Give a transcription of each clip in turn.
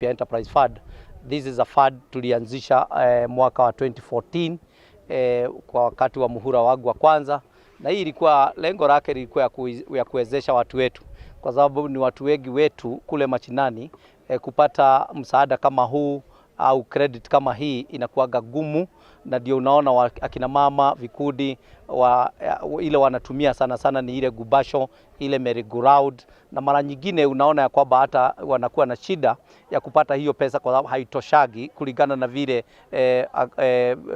Enterprise Fund. This is a fund tulianzisha mwaka wa 2014 kwa wakati wa muhula wangu wa kwanza, na hii ilikuwa lengo lake lilikuwa ya kuwezesha watu wetu, kwa sababu ni watu wengi wetu kule mashinani kupata msaada kama huu au credit kama hii inakuwaga gumu, na ndio unaona akina mama vikundi ile wanatumia sana ni ile gubasho, ile merry-go-round, na mara nyingine unaona ya kwamba hata wanakuwa na shida ya kupata hiyo pesa kwa sababu haitoshagi kulingana na vile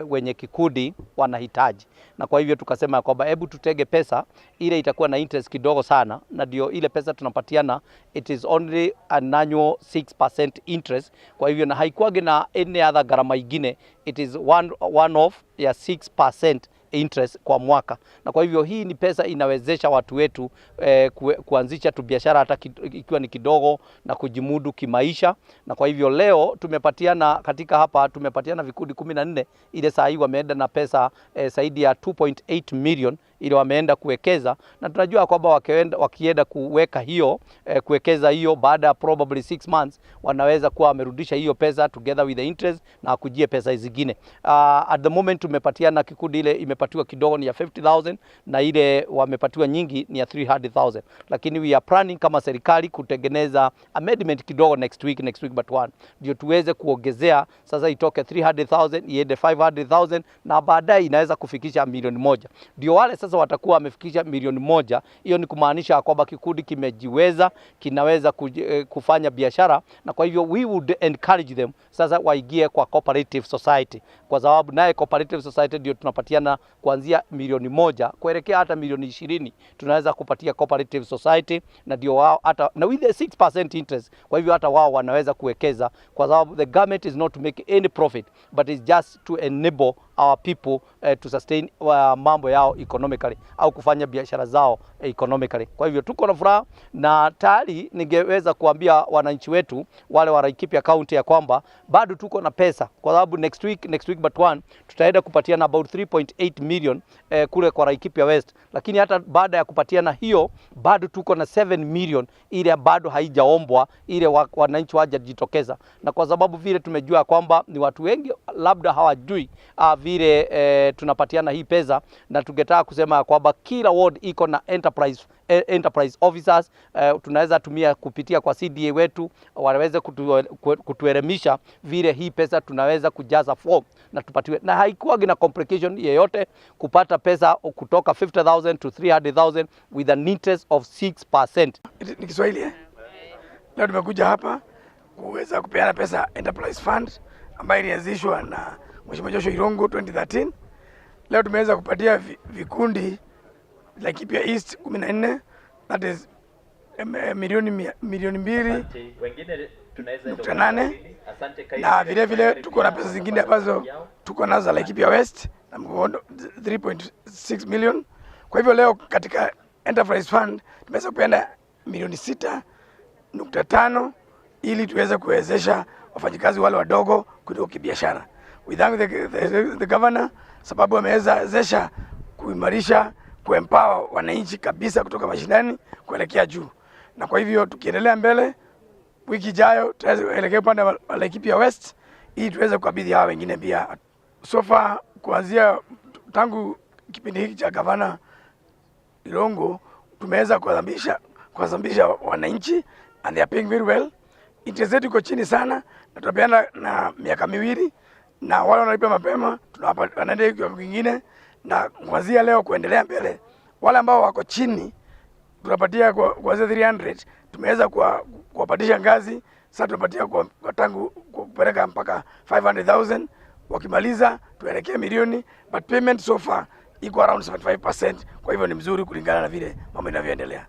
wenye kikundi wanahitaji. Na kwa hivyo tukasema ya kwamba hebu tutege pesa ile itakuwa na interest kidogo sana, na ndio ile pesa tunapatiana, it is only an annual 6% interest. Kwa hivyo na haikuwagi na any other gharama ingine, it is one off ya 6% interest kwa mwaka. Na kwa hivyo hii ni pesa inawezesha watu wetu kuanzisha tu biashara hata ikiwa ni kidogo na kujimudu kimaisha. Na kwa hivyo leo tumepatiana katika hapa, tumepatiana vikundi 14 ile saa hii wameenda na pesa zaidi ya 2.8 million ile wameenda kuwekeza, na tunajua kwamba wakienda kuweka hiyo kuwekeza hiyo, baada ya probably 6 months wanaweza kuwa wamerudisha hiyo pesa together with the interest na kujie pesa zingine. At the moment tumepatiana kikundi ile imepatiwa kidogo ni ya 50,000 na ile wamepatiwa nyingi ni ya 300,000, lakini we are planning kama serikali kutengeneza amendment kidogo next week but one, ndio tuweze kuongezea sasa itoke 300,000 iende 500,000 na baadaye inaweza kufikisha milioni moja. Ndio wale sasa watakuwa wamefikisha milioni moja. Hiyo ni kumaanisha kwamba kikundi kimejiweza, kinaweza kufanya biashara, na kwa hivyo we would encourage them sasa waingie kwa cooperative society, kwa sababu naye cooperative society ndio tunapatiana kuanzia milioni moja kuelekea hata milioni 20 tunaweza kupatia cooperative society, na ndio wao hata na with the 6% interest. Kwa hivyo hata wao wanaweza kuwekeza, kwa sababu the government is not to make any profit but it's just to enable our people to sustain mambo yao economically au kufanya biashara zao economically. Kwa hivyo tuko na furaha, na tayari ningeweza kuambia wananchi wetu wale wa Laikipia County ya kwamba bado tuko na pesa, kwa sababu next week but one tutaenda kupatiana about 3.8 million kule kwa Laikipia West, lakini hata baada ya kupatiana hiyo bado tuko na 7 million ile bado haijaombwa, ile wananchi hawajajitokeza. Na kwa sababu vile tumejua kwamba ni watu wengi labda hawajui vile tunapatiana hii pesa, na tungetaka kusema kwamba kila ward iko na enterprise officers, tunaweza tumia kupitia kwa CDA wetu wanaweza kutuelimisha vile hii pesa tunaweza kujaza form na tupatiwe, na haikuwa na complication yeyote kupata pesa kutoka 50,000 to 300,000 with an interest of 6%. Ni Kiswahili Leo tumekuja hapa kuweza kupeana pesa Enterprise Fund ambayo ilianzishwa na Mheshimiwa Joshua Irungu 2013. Leo tumeweza kupatia vikundi Laikipia East 14, that is milioni 2.8, na vile tuko na pesa zingine ambazo tuko nazo Laikipia West na 3.6 million. Kwa hivyo leo katika Enterprise Fund tumeweza kupeana milioni 6.5 ili tuweze kuwezesha wafanyikazi wale wadogo kutoka kibiashara. We thank the governor sababu amewezesha kuimarisha, kuempower wananchi kabisa kutoka mashinani kuelekea juu. Na kwa hivyo tukiendelea mbele, wiki ijayo tutaelekea upande wa Laikipia West ili tuweze kukabidhi hao wengine pia. So far kuanzia tangu kipindi hiki cha Gavana Irungu tumeweza kuadhamisha wananchi, and they are paying very well. Interest rate iko chini sana, na tutapeana na miaka 2, na wale wanalipa mapema tunawapatia kiwango kingine, na kuanzia leo kuendelea mbele wale ambao wako chini tunapatia kuanzia 300. Tumeweza kuwapatisha ngazi, sasa tunapatia kwa tangu kupeleka mpaka 500,000. Wakimaliza tuelekea milioni, but payment so far iko around 75%. Kwa hivyo ni mzuri kulingana na vile mambo yanavyoendelea.